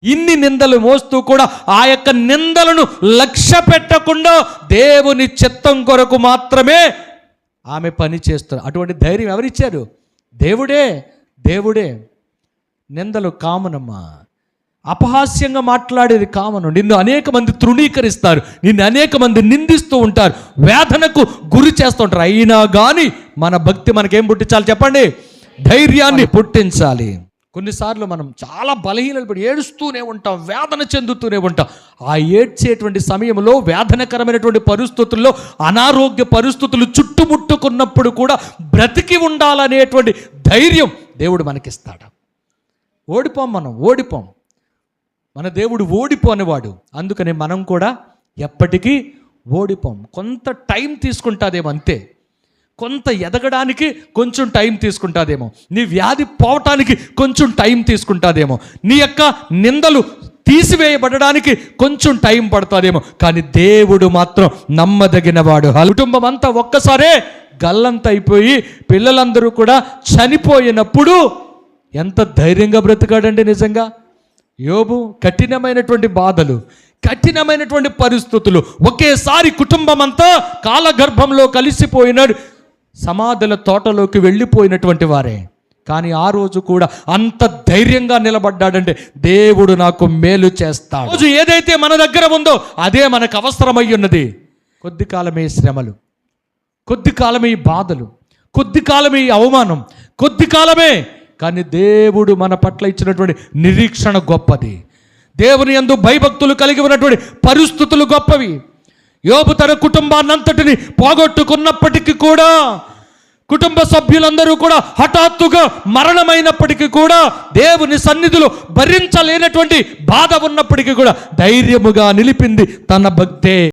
ఇన్ని నిందలు మోస్తూ కూడా ఆ యొక్క నిందలను లక్ష్య పెట్టకుండా దేవుని చిత్తం కొరకు మాత్రమే ఆమె పని చేస్తారు. అటువంటి ధైర్యం ఎవరిచ్చారు? దేవుడే. నిందలు కామనమ్మా, అపహాస్యంగా మాట్లాడేది కామను. నిన్ను అనేక మంది తృణీకరిస్తారు, నిన్ను అనేక మంది నిందిస్తూ ఉంటారు, వేదనకు గురి చేస్తూ ఉంటారు. అయినా కానీ మన భక్తి మనకేం పుట్టించాలి చెప్పండి? ధైర్యాన్ని పుట్టించాలి. కొన్నిసార్లు మనం చాలా బలహీనలు పడి ఏడుస్తూనే ఉంటాం, వేదన చెందుతూనే ఉంటాం. ఆ ఏడ్చేటువంటి సమయంలో, వేదనకరమైనటువంటి పరిస్థితుల్లో, అనారోగ్య పరిస్థితులు చుట్టుముట్టుకున్నప్పుడు కూడా బ్రతికి ఉండాలనేటువంటి ధైర్యం దేవుడు మనకిస్తాడు. ఓడిపోం. మన దేవుడు ఓడిపోనివాడు. అందుకని మనం కూడా ఎప్పటికీ ఓడిపోం. కొంత టైం తీసుకుంటాదేమో, అంతే. కొంత ఎదగడానికి కొంచెం టైం తీసుకుంటాదేమో, నీ వ్యాధి పోవటానికి కొంచెం టైం తీసుకుంటాదేమో, నీ యొక్క నిందలు తీసివేయబడడానికి కొంచెం టైం పడుతుందేమో, కానీ దేవుడు మాత్రం నమ్మదగినవాడు. కుటుంబం అంతా ఒక్కసారే గల్లంత అయిపోయి పిల్లలందరూ కూడా చనిపోయినప్పుడు ఎంత ధైర్యంగా బ్రతికాడండి నిజంగా. యోబు కఠినమైనటువంటి బాధలు, కఠినమైనటువంటి పరిస్థితులు, ఒకేసారి కుటుంబం అంతా కాలగర్భంలో కలిసిపోయినాడు, సమాధుల తోటలోకి వెళ్ళిపోయినటువంటి వారే. కానీ ఆ రోజు కూడా అంత ధైర్యంగా నిలబడ్డాడంటే దేవుడు నాకు మేలు చేస్తాడు. రోజు ఏదైతే మన దగ్గర ఉందో అదే మనకు అవసరమై ఉన్నది. కొద్ది కాలమే శ్రమలు, కొద్ది కాలమే బాధలు, కొద్ది కాలమే అవమానం, కొద్ది కాలమే. కానీ దేవుడు మన పట్ల ఇచ్చినటువంటి నిరీక్షణ గొప్పది. దేవుని యందు భయభక్తులు కలిగి ఉన్నటువంటి పరిస్థితులు గొప్పవి. యోబు తన కుటుంబాన్నంతటిని పోగొట్టుకున్నప్పటికీ కూడా, కుటుంబ సభ్యులందరూ కూడా హఠాత్తుగా మరణమైనప్పటికీ కూడా, దేవుని సన్నిధిలో భరించలేనటువంటి బాధ ఉన్నప్పటికీ కూడా ధైర్యముగా నిలిపింది తన భక్తే.